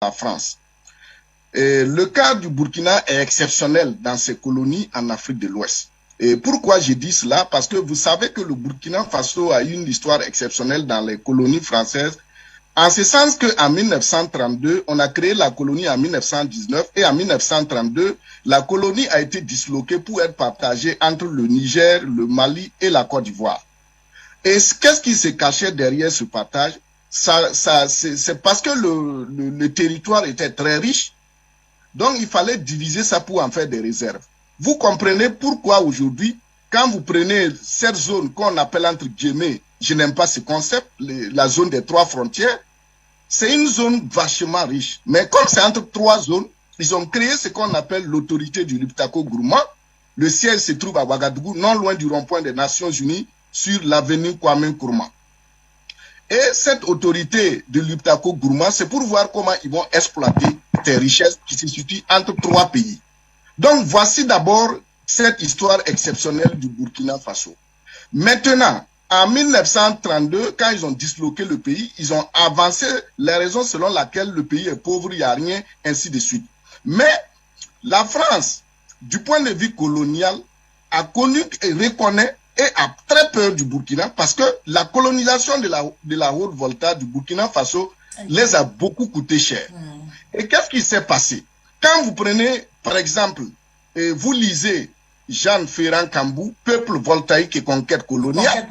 la France. Et le cas du Burkina est exceptionnel dans ses colonies en Afrique de l'Ouest. Et pourquoi je dis cela? Parce que vous savez que le Burkina Faso a eu une histoire exceptionnelle dans les colonies françaises, en ce sens qu'en 1932, on a créé la colonie en 1919 et en 1932, la colonie a été disloquée pour être partagée entre le Niger, le Mali et la Côte d'Ivoire. Et qu'est-ce qui se cachait derrière ce partage? C'est parce que le territoire était très riche, donc il fallait diviser ça pour en faire des réserves. Vous comprenez pourquoi aujourd'hui, quand vous prenez cette zone qu'on appelle entre guillemets, je n'aime pas ce concept, la zone des 3 frontières, c'est une zone vachement riche. Mais comme c'est entre 3 zones, ils ont créé ce qu'on appelle l'autorité du Liptako-Gourma. Le siège se trouve à Ouagadougou, non loin du rond-point des Nations Unies, sur l'avenue Kwame Nkrumah. Et cette autorité de Liptako-Gourma, c'est pour voir comment ils vont exploiter ces richesses qui se situent entre 3 pays. Donc voici d'abord cette histoire exceptionnelle du Burkina Faso. Maintenant, en 1932, quand ils ont disloqué le pays, ils ont avancé les raisons selon lesquelles le pays est pauvre, il n'y a rien, ainsi de suite. Mais la France, du point de vue colonial, a connu et reconnaît et a très peur du Burkina parce que la colonisation de la Haute-Volta du Burkina Faso les a beaucoup coûté cher. Et qu'est-ce qui s'est passé? Quand vous prenez, par exemple, vous lisez Jean Ferrand Cambou, Peuple voltaïque et conquête coloniale,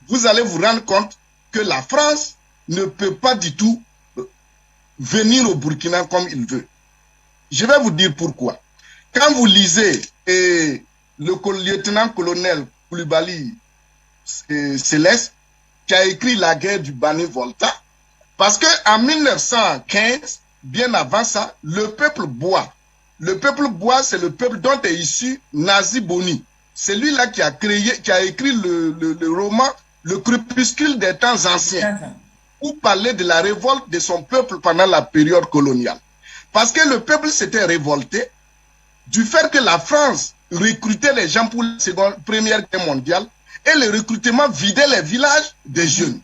vous allez vous rendre compte que la France ne peut pas du tout venir au Burkina comme il veut. Je vais vous dire pourquoi. Quand vous lisez le lieutenant-colonel Koulibaly Céleste, qui a écrit La guerre du Bani Volta, parce qu'en 1915, bien avant ça, le peuple boit. Le peuple bois, c'est le peuple dont est issu Nazi Boni. C'est lui-là qui a écrit le roman Le crépuscule des temps anciens, pour parler de la révolte de son peuple pendant la période coloniale. Parce que le peuple s'était révolté du fait que la France recrutait les gens pour la Première Guerre mondiale et le recrutement vidait les villages des jeunes.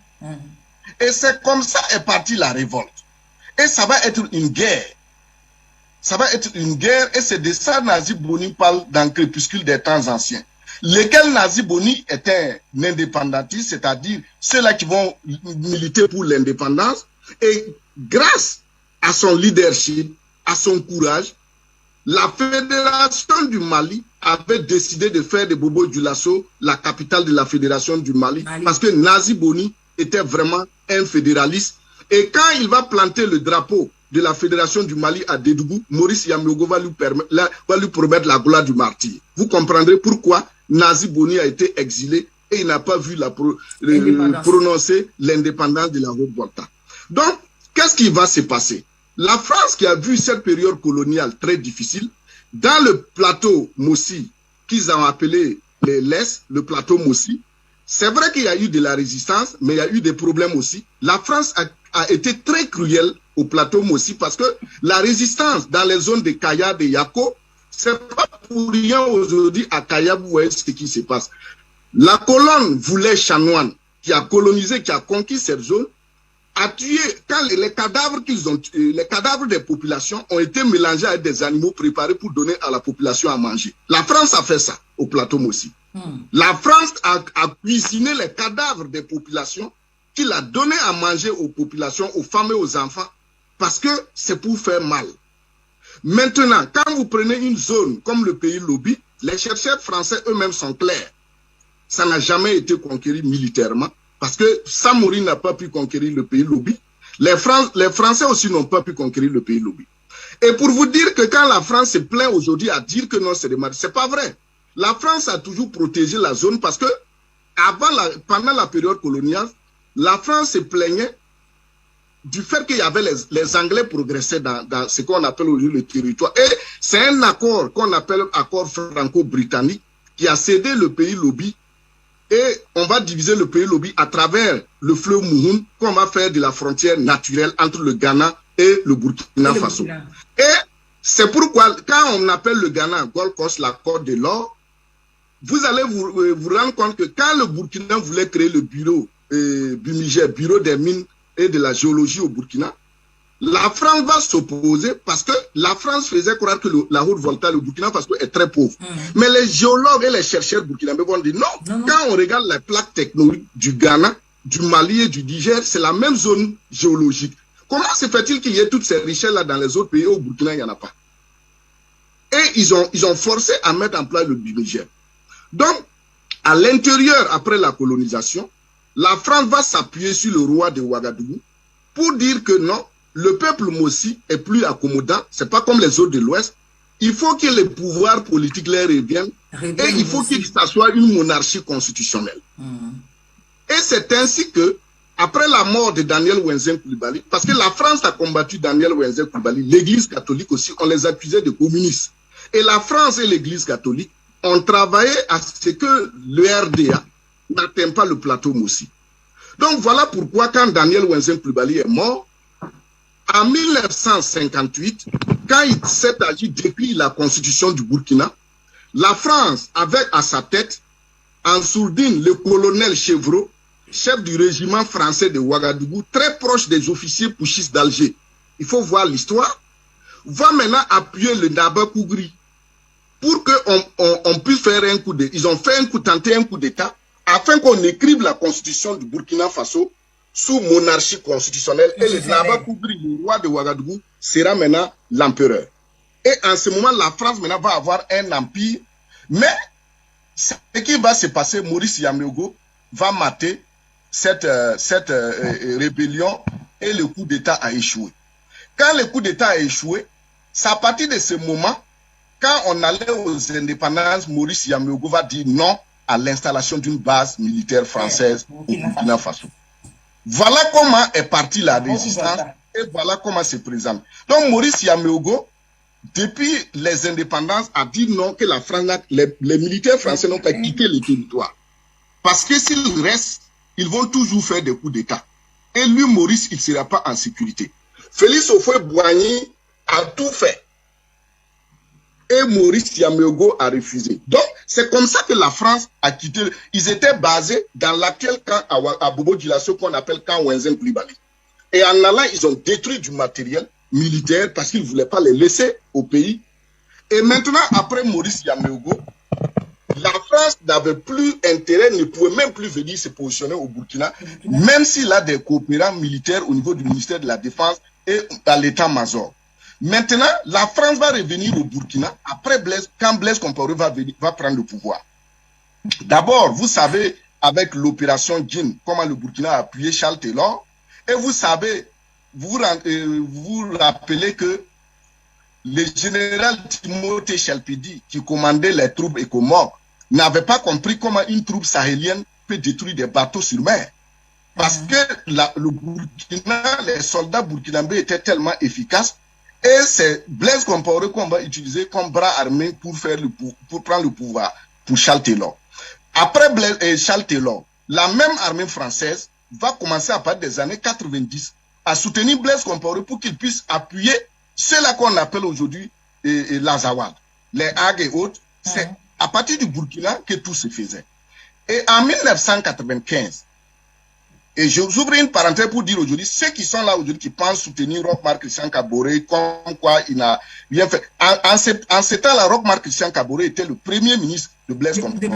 Et c'est comme ça est partie la révolte. Et ça va être une guerre. Ça va être une guerre et c'est de ça Nazi Boni parle dans Crépuscule des temps anciens. Lequel Nazi Boni était un indépendantiste, c'est-à-dire ceux-là qui vont militer pour l'indépendance. Et grâce à son leadership, à son courage, la Fédération du Mali avait décidé de faire de Bobo Dioulasso la capitale de la Fédération du Mali. Parce que Nazi Boni était vraiment un fédéraliste. Et quand il va planter le drapeau de la Fédération du Mali à Dédougou, Maurice Yameogo va lui promettre la gloire du martyr. Vous comprendrez pourquoi Nazi Boni a été exilé et il n'a pas vu prononcer l'indépendance de la Haute-Volta. Donc, qu'est-ce qui va se passer? La France qui a vu cette période coloniale très difficile, dans le plateau Mossi, qu'ils ont appelé l'Est, le plateau Mossi, c'est vrai qu'il y a eu de la résistance, mais il y a eu des problèmes aussi. La France a été très cruelle au plateau Mossi parce que la résistance dans les zones de Kaya, de Yako, c'est pas pour rien aujourd'hui à Kaya, vous voyez ce qui se passe. La colonne voulait chanoine qui a colonisé, qui a conquis cette zone, a tué, quand les cadavres qu'ils ont tués, les cadavres des populations ont été mélangés avec des animaux préparés pour donner à la population à manger. La France a fait ça au plateau Mossi. La France a cuisiné les cadavres des populations qu'il a donné à manger aux populations, aux femmes et aux enfants, parce que c'est pour faire mal. Maintenant, quand vous prenez une zone comme le pays Lobi, les chercheurs français eux-mêmes sont clairs. Ça n'a jamais été conquéri militairement, parce que Samori n'a pas pu conquérir le pays Lobi. Les Français aussi n'ont pas pu conquérir le pays Lobi. Et pour vous dire que quand la France se plaint aujourd'hui à dire que non, c'est des malades, c'est pas vrai. La France a toujours protégé la zone parce que pendant la période coloniale, la France se plaignait du fait qu'il y avait les Anglais progressaient dans ce qu'on appelle aujourd'hui le territoire. Et c'est un accord qu'on appelle accord franco-britannique qui a cédé le pays Lobi. Et on va diviser le pays Lobi à travers le fleuve Mouhoun, qu'on va faire de la frontière naturelle entre le Ghana et le Burkina Faso. Et c'est pourquoi, quand on appelle le Ghana Gold Coast, la Côte de l'Or, vous allez vous rendre compte que quand le Burkina voulait créer le bureau BUMIGER, bureau des mines et de la géologie au Burkina, La France va s'opposer parce que la France faisait croire que la Haute-Volta, le Burkina Faso est très pauvre. Mais les géologues et les chercheurs burkinabés vont dire non. Quand on regarde les plaques tectoniques du Ghana, du Mali et du Niger, c'est la même zone géologique. Comment se fait-il qu'il y ait toutes ces richesses-là dans les autres pays? Au Burkina, il n'y en a pas. Et ils ont forcé à mettre en place le Niger. Donc, à l'intérieur, après la colonisation, la France va s'appuyer sur le roi de Ouagadougou pour dire que non, le peuple Mossi est plus accommodant, c'est pas comme les autres de l'Ouest. Il faut que les pouvoirs politiques leur reviennent et il faut qu'il s'assoie une monarchie constitutionnelle. Et c'est ainsi que, après la mort de Daniel Wenzen Coulibaly, parce que la France a combattu Daniel Wenzen Coulibaly, l'église catholique aussi, on les accusait de communistes. Et la France et l'église catholique ont travaillé à ce que le RDA n'atteint pas le plateau Mossi. Donc voilà pourquoi quand Daniel Wenzen Coulibaly est mort, en 1958, quand il s'est agi d'écrire la constitution du Burkina, la France avait à sa tête, en sourdine, le colonel Chevreau, chef du régiment français de Ouagadougou, très proche des officiers putschistes d'Alger. Il faut voir l'histoire. Va maintenant appuyer le Naba Kougri pour qu'on puisse faire un coup d'État. Ils ont fait tenté un coup d'État afin qu'on écrive la constitution du Burkina Faso sous monarchie constitutionnelle et le Naba Kougri, le roi de Ouagadougou, sera maintenant l'empereur. Et en ce moment, la France maintenant va avoir un empire. Mais ce qui va se passer, Maurice Yameogo va mater cette rébellion et le coup d'État a échoué. Quand le coup d'État a échoué, c'est à partir de ce moment, quand on allait aux indépendances, Maurice Yameogo va dire non à l'installation d'une base militaire française au Burkina Faso. Voilà comment est partie la résistance et voilà comment se présente. Donc Maurice Yameogo, depuis les indépendances, a dit non que la France, les militaires français n'ont pas quitté le territoire. Parce que s'ils restent, ils vont toujours faire des coups d'État. Et lui, Maurice, il ne sera pas en sécurité. Félix Houphouët-Boigny a tout fait. Et Maurice Yameogo a refusé. Donc, c'est comme ça que la France a quitté. Ils étaient basés dans l'actuel camp à Bobo-Dioulasso qu'on appelle camp Wenzen Coulibaly. Et en allant, ils ont détruit du matériel militaire parce qu'ils ne voulaient pas les laisser au pays. Et maintenant, après Maurice Yameogo, la France n'avait plus intérêt, ne pouvait même plus venir se positionner au Burkina, même s'il a des coopérants militaires au niveau du ministère de la Défense et à l'état-major. Maintenant, la France va revenir au Burkina après quand Blaise Compaoré va prendre le pouvoir. D'abord, vous savez, avec l'opération Djinn, comment le Burkina a appuyé Charles Taylor, et vous savez, vous rappelez que le général Timothée Chelpidi, qui commandait les troupes ECOMOG, n'avait pas compris comment une troupe sahélienne peut détruire des bateaux sur mer. Parce que le Burkina, les soldats burkinabés étaient tellement efficaces. Et c'est Blaise Compaoré qu'on va utiliser comme bras armé pour prendre le pouvoir pour Charles Taylor. Après Charles Taylor, la même armée française va commencer à partir des années 90 à soutenir Blaise Compaoré pour qu'il puisse appuyer ceux-là qu'on appelle aujourd'hui l'Azawad, les Hagues et autres. C'est à partir du Burkina que tout se faisait. Et en 1995, et j'ouvre une parenthèse pour dire aujourd'hui, ceux qui sont là aujourd'hui, qui pensent soutenir Roch-Marc Christian Kaboré, comme quoi il n'a rien fait. En ce temps-là, Roch-Marc Christian Kaboré était le premier ministre de Blaise Compaoré.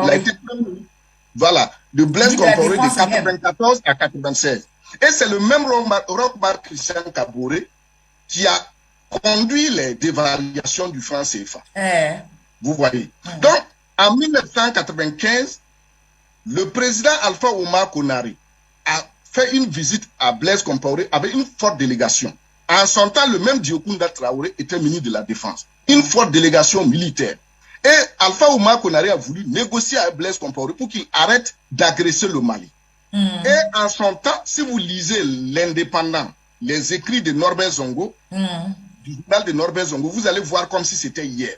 Il a été premier ministre, voilà, de Blaise Compaoré de 1994 à 1996. Et c'est le même Roch-Marc Christian Kaboré qui a conduit les dévaluations du franc CFA. Vous voyez. Donc, en 1995, le président Alpha Oumar Konaré a fait une visite à Blaise Compaoré avec une forte délégation. En son temps, le même Diokounda Traoré était ministre de la Défense. Une forte délégation militaire. Et Alpha Oumar Konaré a voulu négocier avec Blaise Compaoré pour qu'il arrête d'agresser le Mali. Et en son temps, si vous lisez l'Indépendant, les écrits de Norbert Zongo, du journal de Norbert Zongo, vous allez voir comme si c'était hier.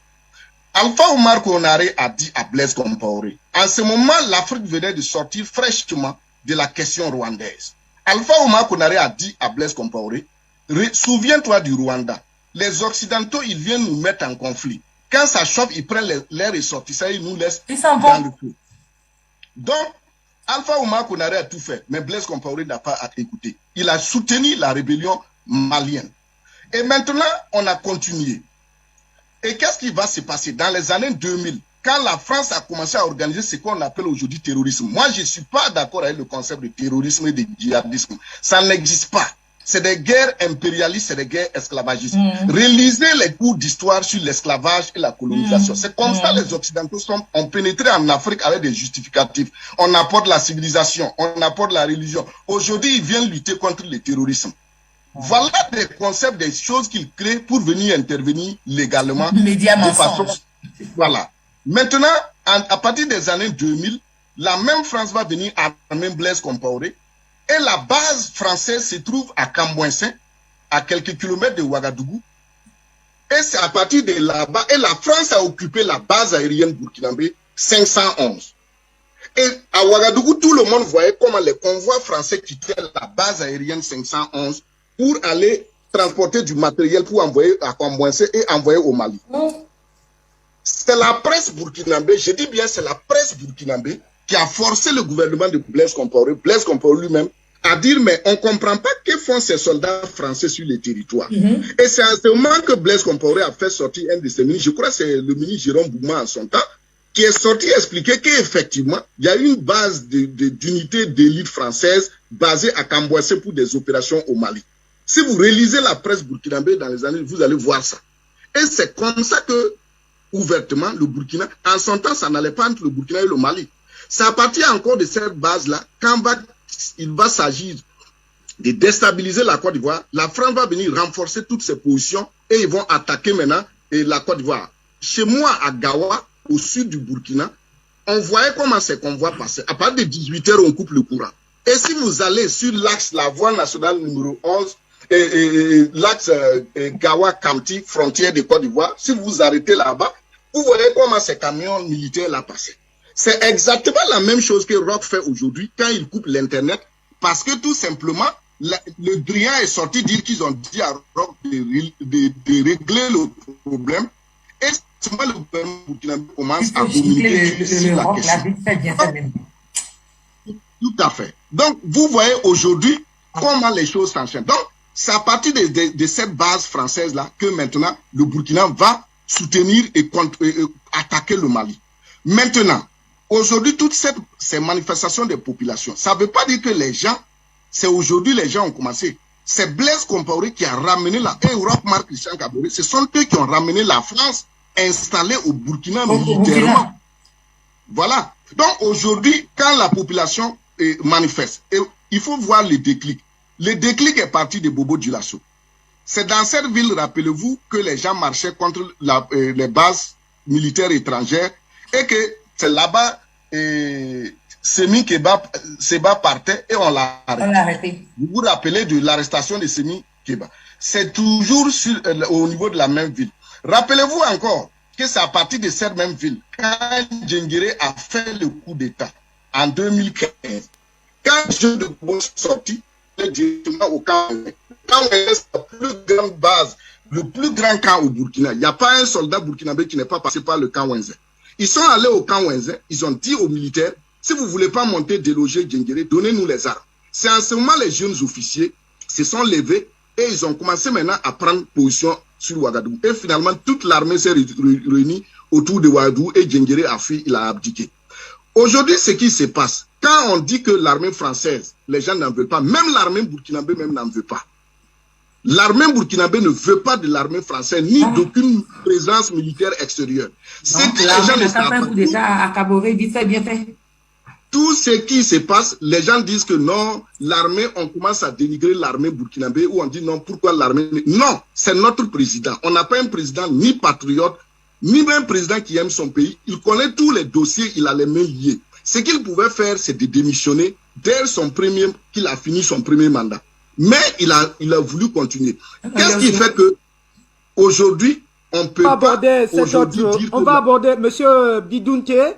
Alpha Oumar Konaré a dit à Blaise Compaoré, en ce moment, l'Afrique venait de sortir fraîchement de la question rwandaise. Alpha Oumar Konaré a dit à Blaise Compaoré, souviens-toi du Rwanda. Les Occidentaux, ils viennent nous mettre en conflit. Quand ça chauffe, ils prennent les ressortissants, ils nous laissent dans le feu. Donc, Alpha Oumar Konaré a tout fait, mais Blaise Compaoré n'a pas écouté. Il a soutenu la rébellion malienne. Et maintenant, on a continué. Et qu'est-ce qui va se passer dans les années 2000, quand la France a commencé à organiser ce qu'on appelle aujourd'hui terrorisme? Moi, je ne suis pas d'accord avec le concept de terrorisme et de djihadisme. Ça n'existe pas. C'est des guerres impérialistes, c'est des guerres esclavagistes. Relisez les cours d'histoire sur l'esclavage et la colonisation. C'est comme ça que les Occidentaux ont pénétré en Afrique avec des justificatifs. On apporte la civilisation, on apporte la religion. Aujourd'hui, ils viennent lutter contre le terrorisme. Voilà des concepts, des choses qu'ils créent pour venir intervenir légalement. De façon, voilà. Maintenant, à partir des années 2000, la même France va venir armer Blaise Compaoré. Et la base française se trouve à Cambouensin, à quelques kilomètres de Ouagadougou. Et c'est à partir de là-bas, et la France a occupé la base aérienne burkinabé 511. Et à Ouagadougou, tout le monde voyait comment les convois français quittaient la base aérienne 511 pour aller transporter du matériel pour envoyer à Cambouensin et envoyer au Mali. C'est la presse burkinabé, je dis bien c'est la presse burkinabé, qui a forcé le gouvernement de Blaise Compaoré lui-même, à dire mais on ne comprend pas que font ces soldats français sur les territoires. Et c'est à ce moment que Blaise Compaoré a fait sortir un de ses ministres, je crois que c'est le ministre Jérôme Bouma en son temps, qui est sorti expliquer qu'effectivement, il y a une base d'unité d'élite française basée à Cambouensin pour des opérations au Mali. Si vous relisez la presse burkinabé dans les années, vous allez voir ça. Et c'est comme ça que, ouvertement, le Burkina, en son temps, ça n'allait pas entre le Burkina et le Mali. C'est à partir encore de cette base-là, quand il va s'agir de déstabiliser la Côte d'Ivoire, la France va venir renforcer toutes ses positions et ils vont attaquer maintenant la Côte d'Ivoire. Chez moi, à Gawa, au sud du Burkina, on voyait comment ces convois passaient. À partir de 18 h, on coupe le courant. Et si vous allez sur l'axe, la voie nationale numéro 11, l'axe Gawa-Kamti, frontière de Côte d'Ivoire, si vous vous arrêtez là-bas, vous voyez comment ces camions militaires là passaient. C'est exactement la même chose que Rock fait aujourd'hui quand il coupe l'Internet, parce que tout simplement, le Drian est sorti dire qu'ils ont dit à Rock de régler le problème. Et seulement le gouvernement burkinabé commence à communiquer sur la question. Tout à fait. Donc, vous voyez aujourd'hui comment les choses s'enchaînent. Donc, c'est à partir de cette base française-là que maintenant, le Burkina va soutenir et attaquer le Mali. Maintenant, aujourd'hui, toutes ces manifestations des populations, ça ne veut pas dire que les gens, c'est aujourd'hui les gens ont commencé. C'est Blaise Compaoré qui a ramené et Roch-Marc Christian Kaboré, ce sont eux qui ont ramené la France installée au Burkina militairement. Voilà. Donc aujourd'hui, quand la population manifeste, il faut voir le déclic. Le déclic est parti de Bobo Dioulasso. C'est dans cette ville, rappelez-vous, que les gens marchaient contre les bases militaires étrangères et que c'est là-bas, Semi Keba partait et on l'a arrêté. Vous vous rappelez de l'arrestation de Semi Keba. C'est toujours au niveau de la même ville. Rappelez-vous encore que c'est à partir de cette même ville, quand Djenguéré a fait le coup d'État en 2015, quand Jean de Gaulle est sorti, directement au camp. C'est la plus grande base, le plus grand camp au Burkina. Il n'y a pas un soldat burkinabé qui n'est pas passé par le camp Wenzin. Ils sont allés au camp Wenzin, ils ont dit aux militaires, si vous ne voulez pas monter, déloger Djenguéré, donnez-nous les armes. C'est en ce moment les jeunes officiers se sont levés et ils ont commencé maintenant à prendre position sur Ouagadougou. Et finalement, toute l'armée s'est réunie autour de Ouagadougou et Djenguéré a fui, il a abdiqué. Aujourd'hui, ce qui se passe, quand on dit que l'armée française, les gens n'en veulent pas, même l'armée burkinabé même n'en veut pas. L'armée burkinabé ne veut pas de l'armée française, ni d'aucune présence militaire extérieure. Donc, l'armée n'a pas un coup d'État à Kaboré, dit c'est bien fait. Tout ce qui se passe, les gens disent que non, l'armée, on commence à dénigrer l'armée burkinabé, ou on dit non, pourquoi l'armée... Non, c'est notre président. On n'a pas un président ni patriote, ni même président qui aime son pays. Il connaît tous les dossiers, il a les mains liées. Ce qu'il pouvait faire, c'est de démissionner dès qu'il a fini son premier mandat. Mais il a voulu continuer. Qu'est-ce qui fait que aujourd'hui, on peut pas aborder cette autre... On va aborder, monsieur Bidounté,